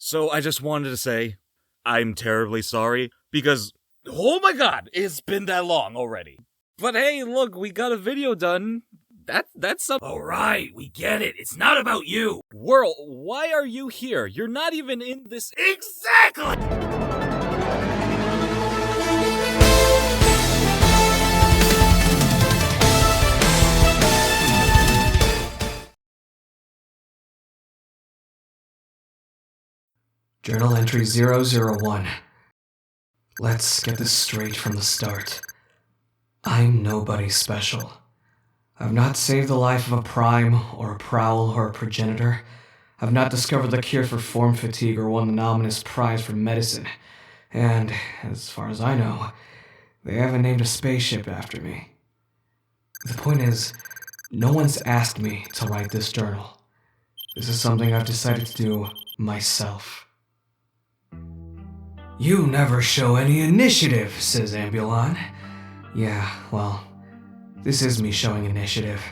So I just wanted to say, I'm terribly sorry, because, oh my god, it's been that long already. But hey, look, we got a video done. That's something. Alright, we get it. It's not about you. Whirl, why are you here? You're not even in this. Exactly! Journal entry 001. Let's get this straight from the start. I'm nobody special. I've not saved the life of a prime, or a prowl, or a progenitor. I've not discovered the cure for form fatigue or won the nominous prize for medicine. And, as far as I know, they haven't named a spaceship after me. The point is, no one's asked me to write this journal. This is something I've decided to do myself. You never show any initiative, says Ambulon. Yeah, well, this is me showing initiative.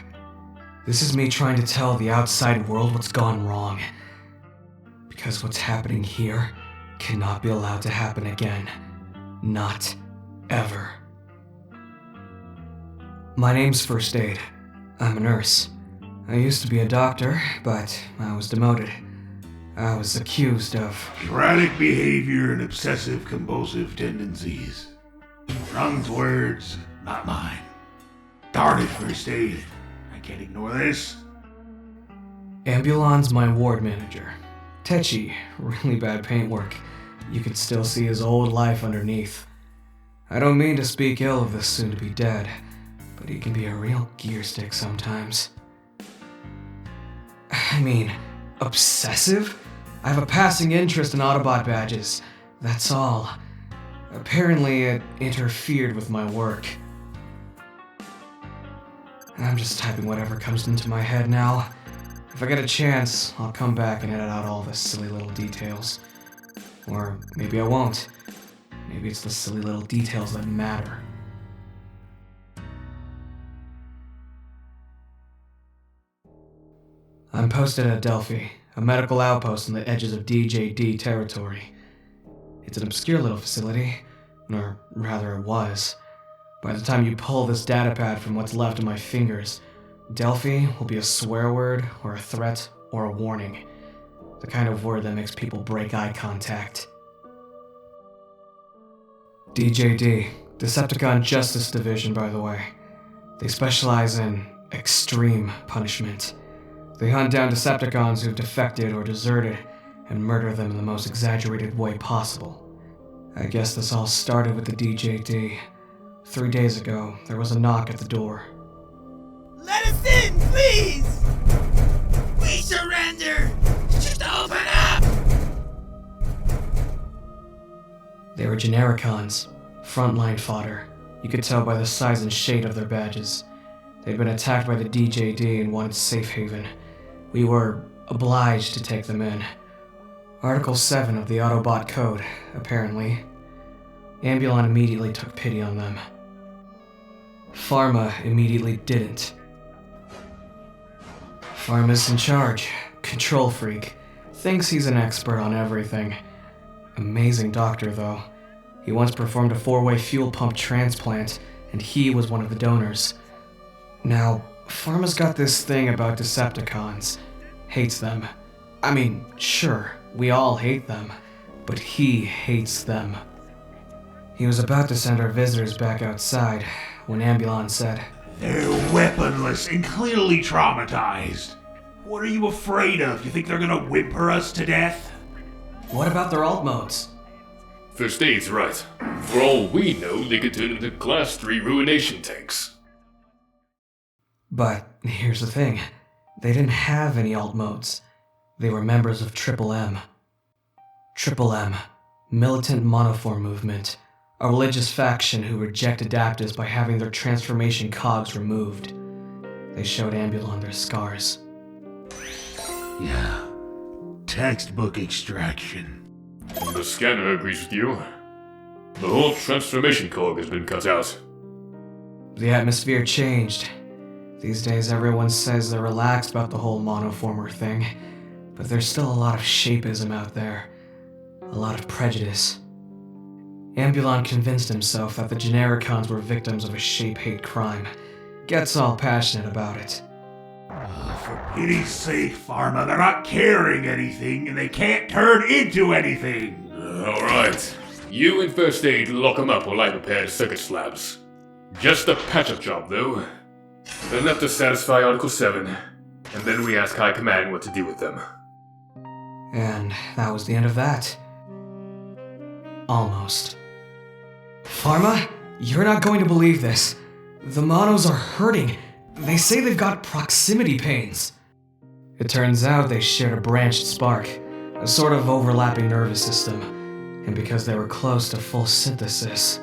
This is me trying to tell the outside world what's gone wrong. Because what's happening here cannot be allowed to happen again. Not ever. My name's First Aid. I'm a nurse. I used to be a doctor, but I was demoted. I was accused of erratic behavior and obsessive compulsive tendencies. Wrong's words, not mine. Darn it, First Aid. I can't ignore this. Ambulon's my ward manager. Tetchy, really bad paintwork. You could still see his old life underneath. I don't mean to speak ill of this soon-to-be dead, but he can be a real gear stick sometimes. I mean, obsessive? I have a passing interest in Autobot badges. That's all. Apparently, it interfered with my work. I'm just typing whatever comes into my head now. If I get a chance, I'll come back and edit out all the silly little details. Or maybe I won't. Maybe it's the silly little details that matter. I'm posted at Delphi, a medical outpost on the edges of DJD territory. It's an obscure little facility, or rather it was. By the time you pull this datapad from what's left of my fingers, Delphi will be a swear word, or a threat, or a warning. The kind of word that makes people break eye contact. DJD, Decepticon Justice Division, by the way. They specialize in extreme punishment. They hunt down Decepticons who've defected or deserted, and murder them in the most exaggerated way possible. I guess this all started with the DJD. 3 days ago, there was a knock at the door. Let us in, please! We surrender! Just open up! They were Genericons, frontline fodder. You could tell by the size and shade of their badges. They'd been attacked by the DJD and wanted safe haven. We were obliged to take them in. Article 7 of the Autobot Code, apparently. Ambulon immediately took pity on them. Pharma immediately didn't. Pharma's in charge. Control freak. Thinks he's an expert on everything. Amazing doctor, though. He once performed a 4-way fuel pump transplant, and he was one of the donors. Now, Pharma's got this thing about Decepticons. Hates them. I mean, sure, we all hate them, but he hates them. He was about to send our visitors back outside when Ambulon said, They're weaponless and clearly traumatized. What are you afraid of? You think they're gonna whimper us to death? What about their alt modes? First Aid's right. For all we know, they could turn into Class 3 ruination tanks. But here's the thing. They didn't have any alt modes. They were members of Triple M. Triple M, Militant Monoform Movement, a religious faction who reject adaptives by having their transformation cogs removed. They showed Ambulon their scars. Yeah. Textbook extraction. The scanner agrees with you. The whole transformation cog has been cut out. The atmosphere changed. These days everyone says they're relaxed about the whole monoformer thing, but there's still a lot of shapeism out there. a lot of prejudice. Ambulon convinced himself that the Genericons were victims of a shape-hate crime. Gets all passionate about it. For pity's sake, Pharma, they're not carrying anything and they can't turn into anything. Alright. You and First Aid lock them up while I prepare the circuit slabs. Just a patch-up job, though. Enough to satisfy Article 7, and then we ask High Command what to do with them. And that was the end of that. Almost. Pharma, you're not going to believe this. The monos are hurting. They say they've got proximity pains. It turns out they shared a branched spark, a sort of overlapping nervous system, and because they were close to full synthesis.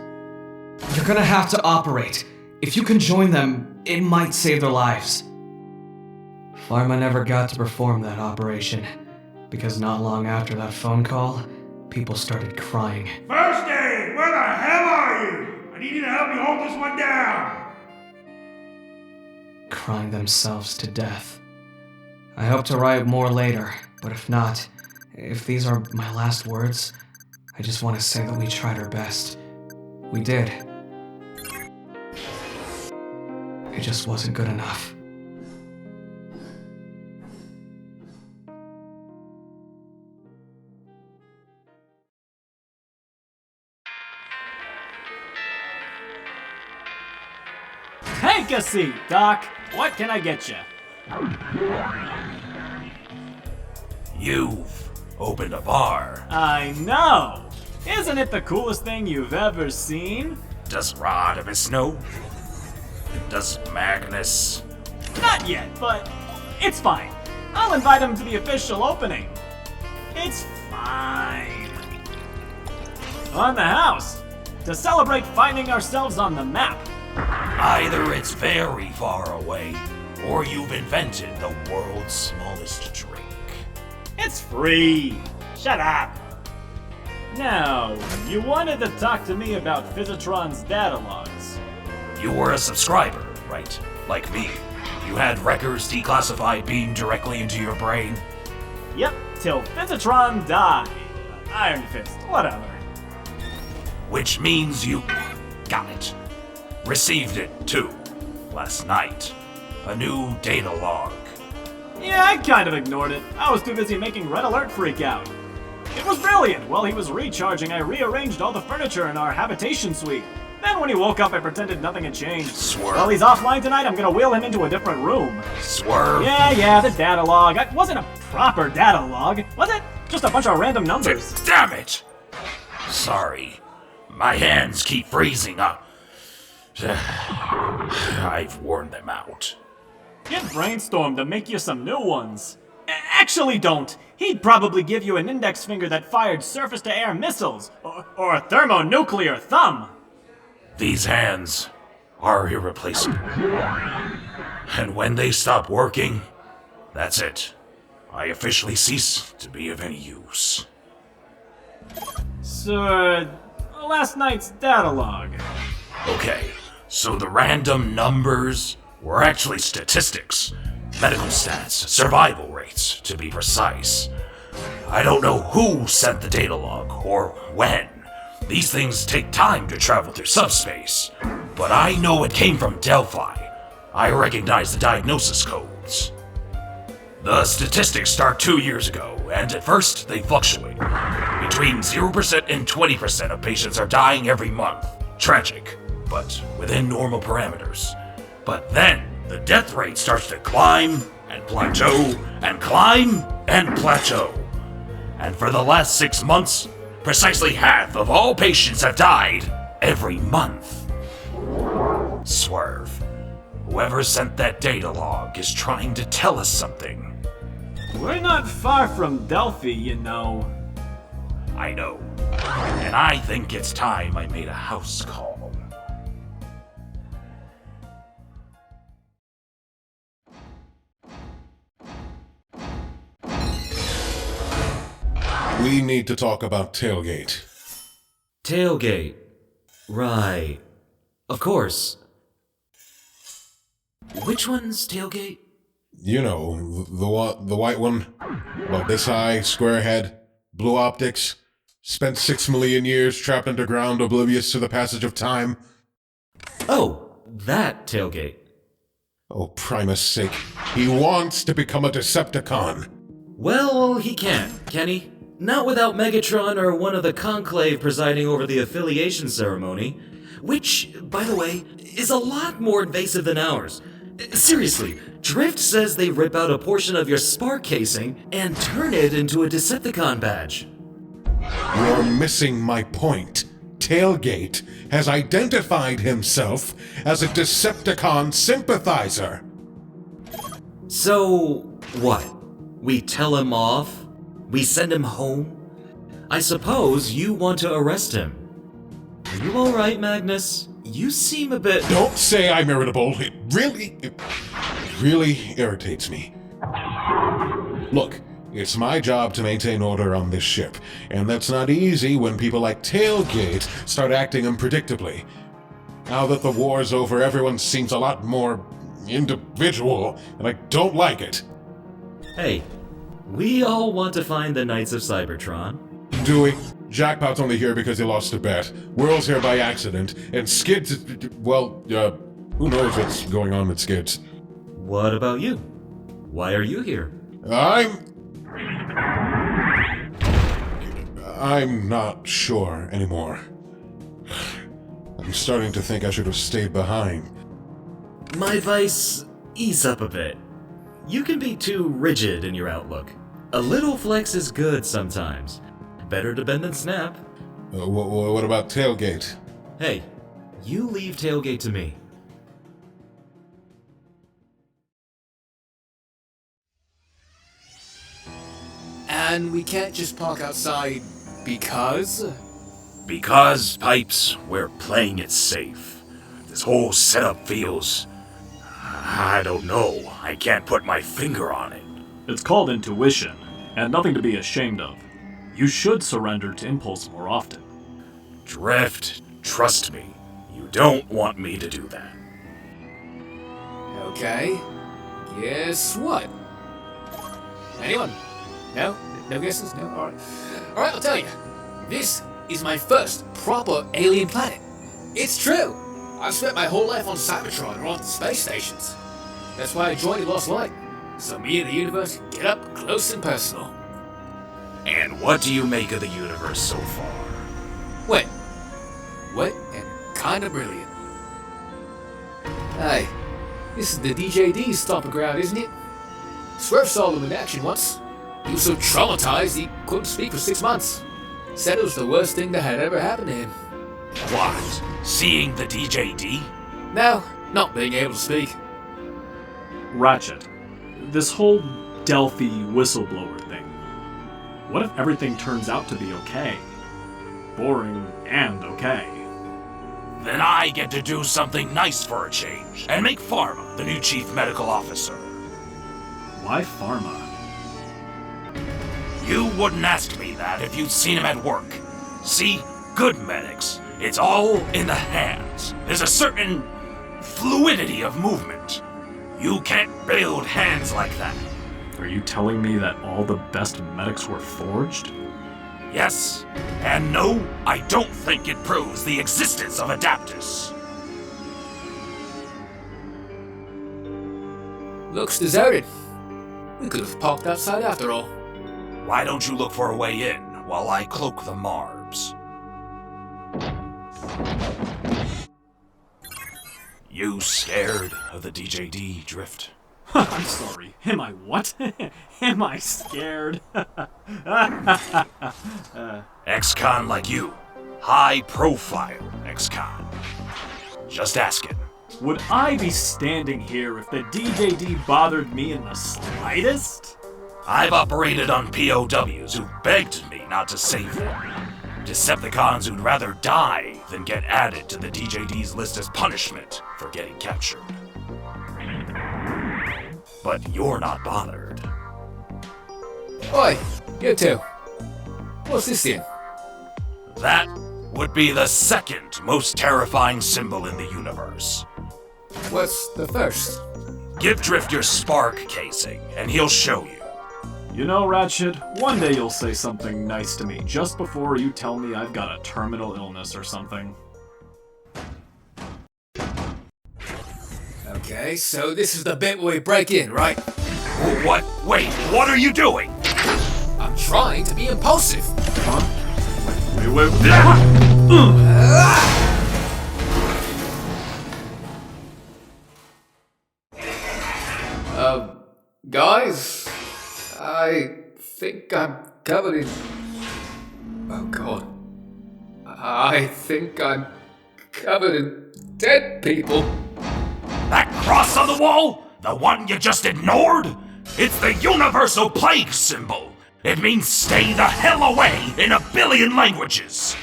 You're gonna have to operate. If you can join them, it might save their lives. Pharma never got to perform that operation, because not long after that phone call, people started crying. First Aid, where the hell are you? I need you to help me hold this one down. Crying themselves to death. I hope to write more later, but if not, if these are my last words, I just want to say that we tried our best. We did. It just wasn't good enough. Take a seat, Doc. What can I get you? You've opened a bar. I know! Isn't it the coolest thing you've ever seen? Does Rodimus know? Does Magnus? Not yet, but it's fine. I'll invite him to the official opening. It's fine. On the house, to celebrate finding ourselves on the map. Either it's very far away, or you've invented the world's smallest drink. It's free. Shut up. Now, you wanted to talk to me about Physitron's data logs. You were a subscriber, right? Like me. You had records declassified beamed directly into your brain. Yep, till Physitron died. Iron Fist, whatever. Which means you got it. Received it, too. Last night. A new data log. Yeah, I kind of ignored it. I was too busy making Red Alert freak out. It was brilliant. While he was recharging, I rearranged all the furniture in our habitation suite. Then when he woke up, I pretended nothing had changed. Swerve. While he's offline tonight, I'm gonna wheel him into a different room. Swerve. Yeah, the data log. It wasn't a proper data log, was it? Just a bunch of random numbers. Damn it! Sorry. My hands keep freezing up. I've worn them out. Get Brainstorm to make you some new ones. Actually, don't. He'd probably give you an index finger that fired surface-to-air missiles, or a thermonuclear thumb. These hands are irreplaceable. And when they stop working, that's it. I officially cease to be of any use. So, last night's data log. Okay, so the random numbers were actually statistics. Medical stats, survival rates, to be precise. I don't know who sent the data log, or when. These things take time to travel through subspace. But I know it came from Delphi. I recognize the diagnosis codes. The statistics start 2 years ago, and at first they fluctuate. Between 0% and 20% of patients are dying every month. Tragic, but within normal parameters. But then, the death rate starts to climb, and plateau, and climb, and plateau. And for the last 6 months, precisely half of all patients have died every month. Swerve. Whoever sent that data log is trying to tell us something. We're not far from Delphi, you know. I know. And I think it's time I made a house call. We need to talk about Tailgate. Tailgate. Right. Of course. Which one's Tailgate? You know, the white one, about this high, square head, blue optics, Spent 6 million years trapped underground, oblivious to the passage of time. Oh, that tailgate. Oh, Primus' sake. He wants to become a Decepticon. Well, he can't, can he? Not without Megatron or one of the Conclave presiding over the affiliation ceremony, which, by the way, is a lot more invasive than ours. Seriously, Drift says they rip out a portion of your spark casing and turn it into a Decepticon badge. You're missing my point. Tailgate has identified himself as a Decepticon sympathizer. So, what? We tell him off? We send him home? I suppose you want to arrest him. Are you alright, Magnus? You seem a bit... Don't say I'm irritable. It really irritates me. Look, it's my job to maintain order on this ship, and that's not easy when people like Tailgate start acting unpredictably. Now that the war's over, everyone seems a lot more individual, and I don't like it. Hey, we all want to find the Knights of Cybertron. Do we? Jackpot's only here because he lost a bet. Whirl's here by accident, and Skids, well, who knows what's going on with Skids. What about you? Why are you here? I'm not sure anymore. I'm starting to think I should have stayed behind. My advice, ease up a bit. You can be too rigid in your outlook. A little flex is good sometimes. Better to bend than snap. What about Tailgate? Hey, you leave Tailgate to me. And we can't just park outside because? Because, Pipes, we're playing it safe. This whole setup feels... I don't know. I can't put my finger on it. It's called intuition, and nothing to be ashamed of. You should surrender to impulse more often. Drift, trust me. You don't want me to do that. Okay. Guess what? Anyone? No? No guesses? No? Alright. Alright, I'll tell you. This is my first proper alien planet. It's true. I've spent my whole life on Cybertron or on space stations. That's why I joined the Lost Light. So me and the universe get up close and personal. And what do you make of the universe so far? Wet. Wet and kinda brilliant. Hey, this is the DJD's stomping ground, isn't it? Swerve saw them in action once. He was so traumatized he couldn't speak for 6 months. Said it was the worst thing that had ever happened to him. What? Seeing the DJD? No, not being able to speak. Ratchet, this whole Delphi whistleblower thing. What if everything turns out to be okay? Boring and okay. Then I get to do something nice for a change, and make Pharma the new chief medical officer. Why Pharma? You wouldn't ask me that if you'd seen him at work. See, good medics, it's all in the hands. There's a certain fluidity of movement. You can't build hands like that. Are you telling me that all the best medics were forged? Yes, and no, I don't think it proves the existence of Adaptus. Looks deserted. We could have parked outside after all. Why don't you look for a way in while I cloak the Marbs? You scared of the DJD, Drift? I'm sorry. Am I what? Am I scared? Ex-con like you. High profile ex-con. Just asking. Would I be standing here if the DJD bothered me in the slightest? I've operated on POWs who begged me not to save them. Decepticons who'd rather die than get added to the DJD's list as punishment for getting captured. But you're not bothered. Oi, you two. What's this thing? That would be the second most terrifying symbol in the universe. What's the first? Give Drift your spark casing, and he'll show you. You know, Ratchet, one day you'll say something nice to me just before you tell me I've got a terminal illness or something. Okay, so this is the bit where we break in, right? What? Wait, what are you doing? I'm trying to be impulsive. Huh? Wait. Guys, I think I'm covered in... Oh god. I think I'm covered in dead people. That cross on the wall? The one you just ignored? It's the universal plague symbol. It means stay the hell away in a billion languages.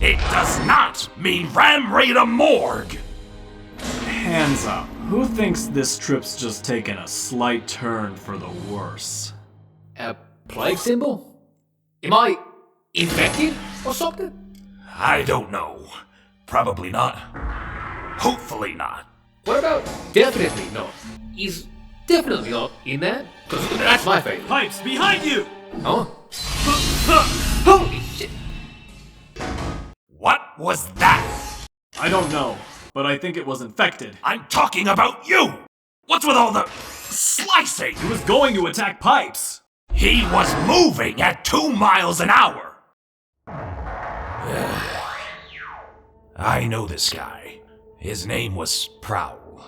It does not mean ram raid a morgue. Hands up. Who thinks this trip's just taken a slight turn for the worse? A plague symbol? Am I infected or something? I don't know. Probably not. Hopefully not. What about definitely not? Is definitely not in that? Because that's my favorite. Pipes, behind you! Huh? Holy shit! What was that? I don't know, but I think it was infected. I'm talking about you! What's with all the slicing? He was going to attack Pipes! He was moving at 2 miles an hour! I know this guy. His name was Prowl.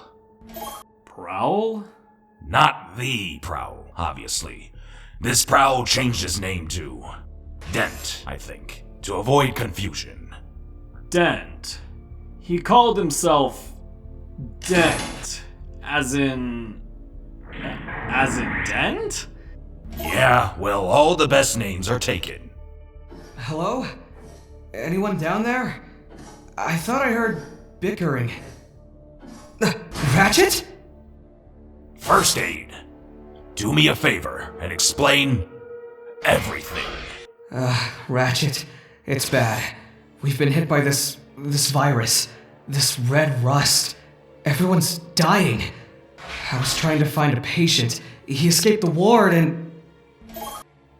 Prowl? Not the Prowl, obviously. This Prowl changed his name to Dent, I think, to avoid confusion. Dent. He called himself Dent. As in Dent? Yeah, well, all the best names are taken. Hello? Anyone down there? I thought I heard bickering. Ratchet? First aid. Do me a favor and explain everything. Ratchet, it's bad. We've been hit by this virus, this red rust. Everyone's dying. I was trying to find a patient. He escaped the ward and...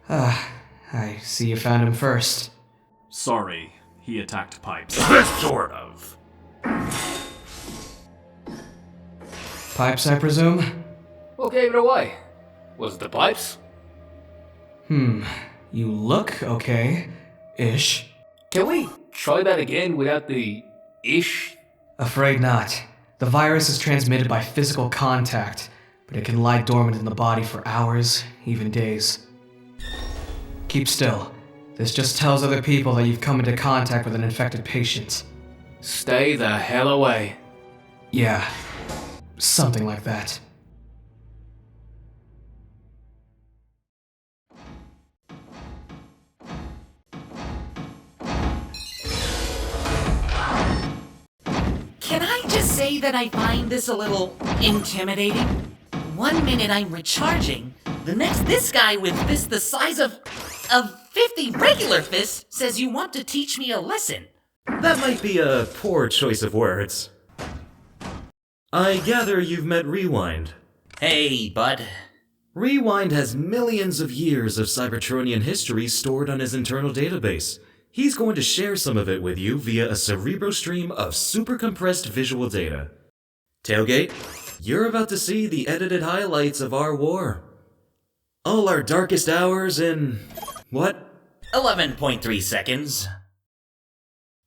I see you found him first. Sorry, he attacked Pipes. Sort of. Pipes, I presume? What gave it away? Was it the pipes? You look okay. Ish. Can we try that again without the ish? Afraid not. The virus is transmitted by physical contact, but it can lie dormant in the body for hours, even days. Keep still. This just tells other people that you've come into contact with an infected patient. Stay the hell away. Yeah, something like that. Can I just say that I find this a little intimidating? 1 minute I'm recharging, the next this guy with fists the size of 50 regular fists says you want to teach me a lesson. That might be a poor choice of words. I gather you've met Rewind. Hey, bud. Rewind has millions of years of Cybertronian history stored on his internal database. He's going to share some of it with you via a cerebro stream of super compressed visual data. Tailgate, you're about to see the edited highlights of our war. All our darkest hours in... what? 11.3 seconds.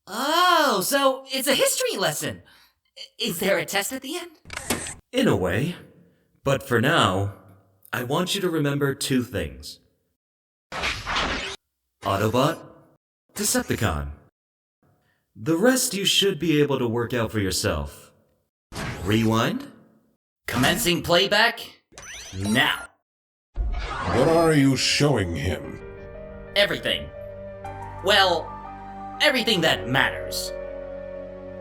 Oh, so it's a history lesson. Is there a test at the end? In a way. But for now, I want you to remember 2 things. Autobot, Decepticon. The rest you should be able to work out for yourself. Rewind? Commencing playback? Now. What are you showing him? Everything. Well, everything that matters.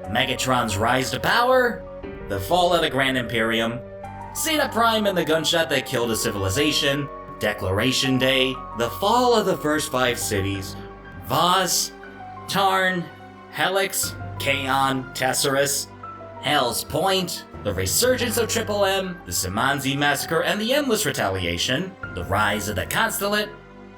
Megatron's rise to power, the fall of the Grand Imperium, Zeta Prime and the gunshot that killed a civilization, Declaration Day, the fall of the first 5 cities, Vaz, Tarn, Helix, Kaon, Tesserus, Hell's Point, the resurgence of Triple M, the Simanzi massacre and the Endless Retaliation, The Rise of the Constellate,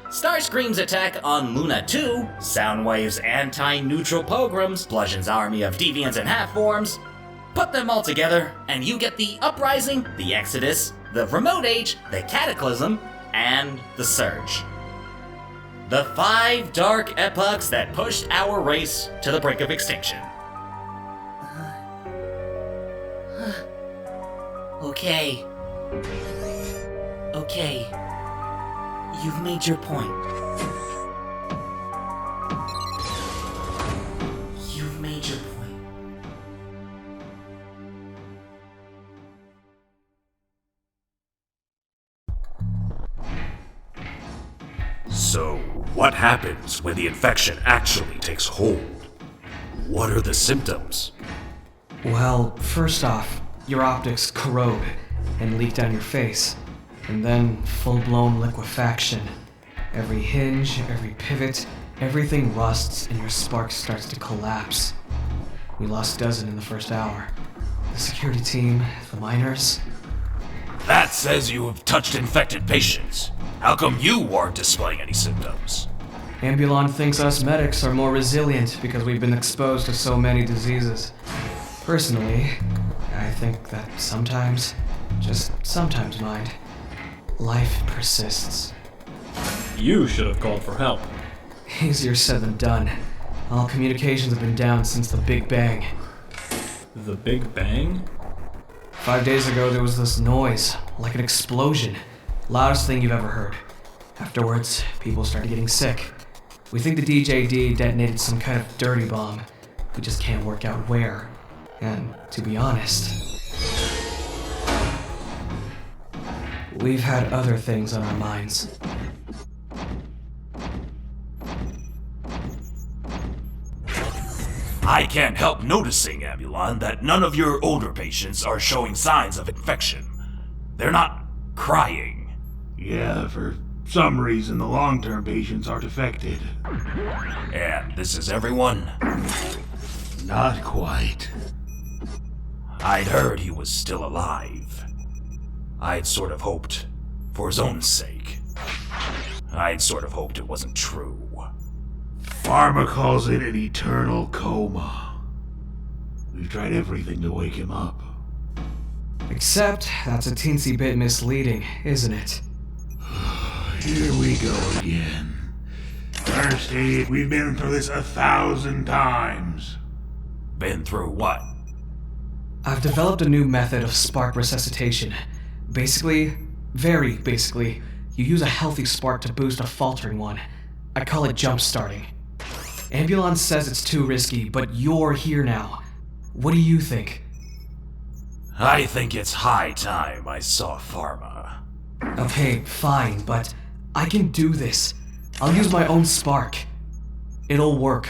Starscream's attack on Luna 2, Soundwave's anti-neutral pogroms, Bludgeon's army of deviants and half-forms. Put them all together, and you get the Uprising, the Exodus, the Remote Age, the Cataclysm, and the Surge. The 5 dark epochs that pushed our race to the brink of extinction. Okay. Okay. You've made your point. You've made your point. So, what happens when the infection actually takes hold? What are the symptoms? Well, first off, your optics corrode and leak down your face. And then full-blown liquefaction. Every hinge, every pivot, everything rusts and your spark starts to collapse. We lost a dozen in the first hour. The security team, the miners. That says you have touched infected patients. How come you aren't displaying any symptoms? Ambulon thinks us medics are more resilient because we've been exposed to so many diseases. Personally, I think that sometimes, just sometimes mind, life persists. You should have called for help. Easier said than done. All communications have been down since the Big Bang. The Big Bang? 5 days ago there was this noise, like an explosion. Loudest thing you've ever heard. Afterwards, people started getting sick. We think the DJD detonated some kind of dirty bomb. We just can't work out where. And to be honest, we've had other things on our minds. I can't help noticing, Ambulon, that none of your older patients are showing signs of infection. They're not crying. Yeah, for some reason the long-term patients aren't affected. And this is everyone? Not quite. I'd heard he was still alive. I'd sort of hoped, for his own sake, I'd sort of hoped it wasn't true. Pharma calls it an eternal coma. We've tried everything to wake him up. Except, that's a teensy bit misleading, isn't it? Here we go again. First aid, we've been through this 1,000 times. Been through what? I've developed a new method of spark resuscitation. Basically, very basically, you use a healthy spark to boost a faltering one. I call it jump starting. Ambulon says it's too risky, but you're here now. What do you think? I think it's high time I saw Pharma. Okay, fine, but I can do this. I'll use my own spark. It'll work.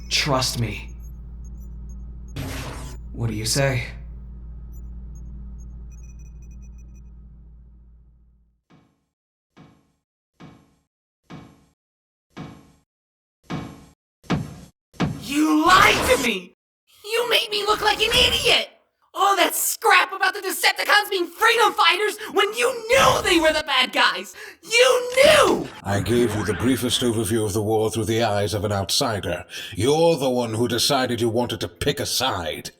Trust me. What do you say? You lied to me! You made me look like an idiot! All that scrap about the Decepticons being freedom fighters when you knew they were the bad guys! You knew! I gave you the briefest overview of the war through the eyes of an outsider. You're the one who decided you wanted to pick a side.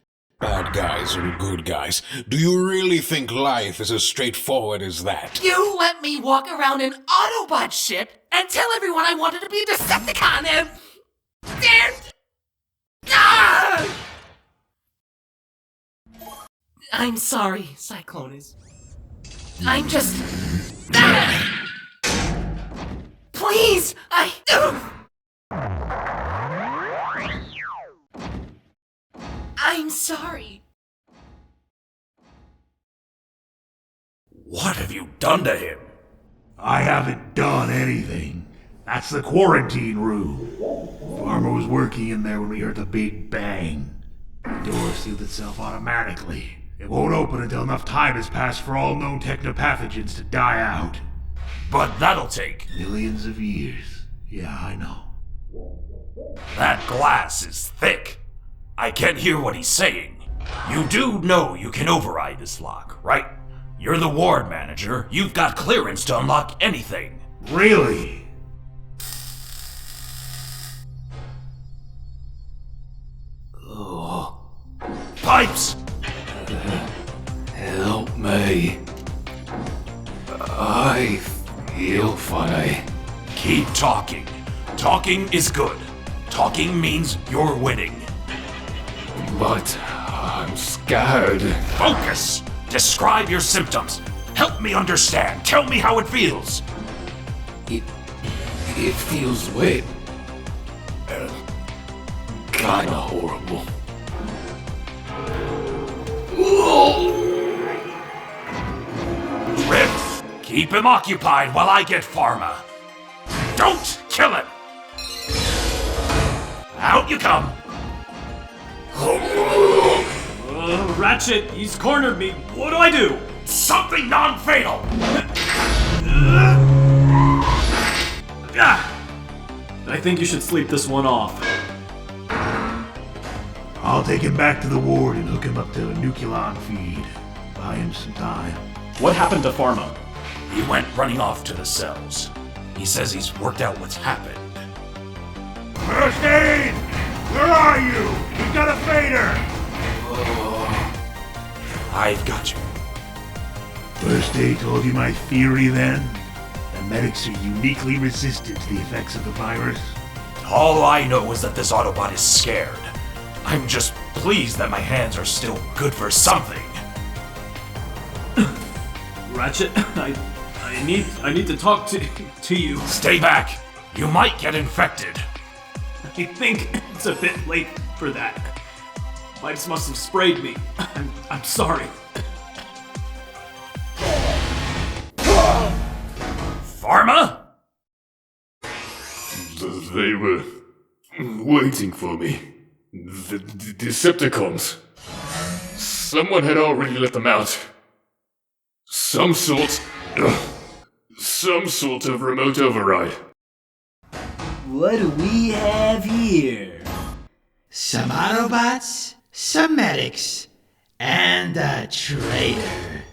Bad guys and good guys. Do you really think life is as straightforward as that? You let me walk around an Autobot ship and tell everyone I wanted to be a Decepticon and... Ah! I'm sorry, Cyclonus. I'm just... Ah! Please, I'm sorry. What have you done to him? I haven't done anything. That's the quarantine room. Farmer was working in there when we heard the Big Bang. The door sealed itself automatically. It won't open until enough time has passed for all known technopathogens to die out. But that'll take... Millions of years. Yeah, I know. That glass is thick. I can't hear what he's saying. You do know you can override this lock, right? You're the ward manager. You've got clearance to unlock anything. Really? Pipes! Help me. I feel funny. Keep talking. Talking is good. Talking means you're winning. But I'm scared. Focus! Describe your symptoms. Help me understand. Tell me how it feels. It feels weird. Kinda horrible. Rip, keep him occupied while I get Pharma. Don't kill him! Out you come! Ratchet, he's cornered me. What do I do? Something non-fatal! I think you should sleep this one off. I'll take him back to the ward and hook him up to a nucleon feed. Buy him some time. What happened to Pharma? He went running off to the cells. He says he's worked out what's happened. First aid! Where are you? We've got a fader! I've got you. First aid told you my theory then? The medics are uniquely resistant to the effects of the virus? All I know is that this Autobot is scared. I'm just pleased that my hands are still good for something. Ratchet, I need to talk to you. Stay back. You might get infected. I think it's a bit late for that. Pipes must have sprayed me. I'm sorry. Pharma? They were waiting for me. The Decepticons. Someone had already let them out. Some sort of remote override. What do we have here? Some Autobots, some medics, and a traitor.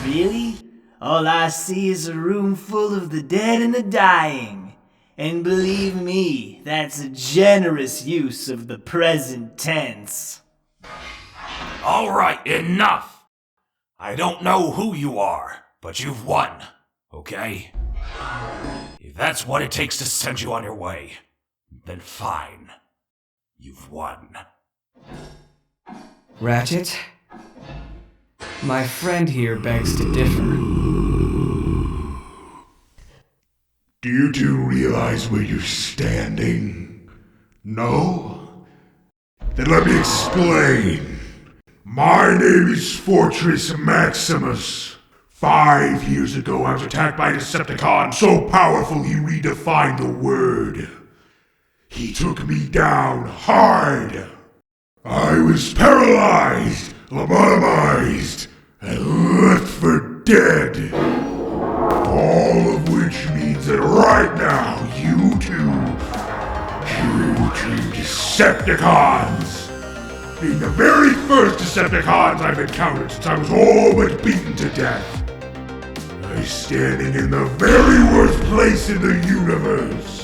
Really? All I see is a room full of the dead and the dying. And believe me, that's a generous use of the present tense. All right, enough. I don't know who you are, but you've won, okay? If that's what it takes to send you on your way, then fine. You've won. Ratchet? My friend here begs to differ. Do you two realize where you're standing? No? Then let me explain. My name is Fortress Maximus. 5 years ago, I was attacked by a Decepticon so powerful he redefined the word. He took me down hard. I was paralyzed, lobotomized, and left for dead. All of which means that right now, you two Decepticons, being the very first Decepticons I've encountered since I was all but beaten to death, are standing in the very worst place in the universe.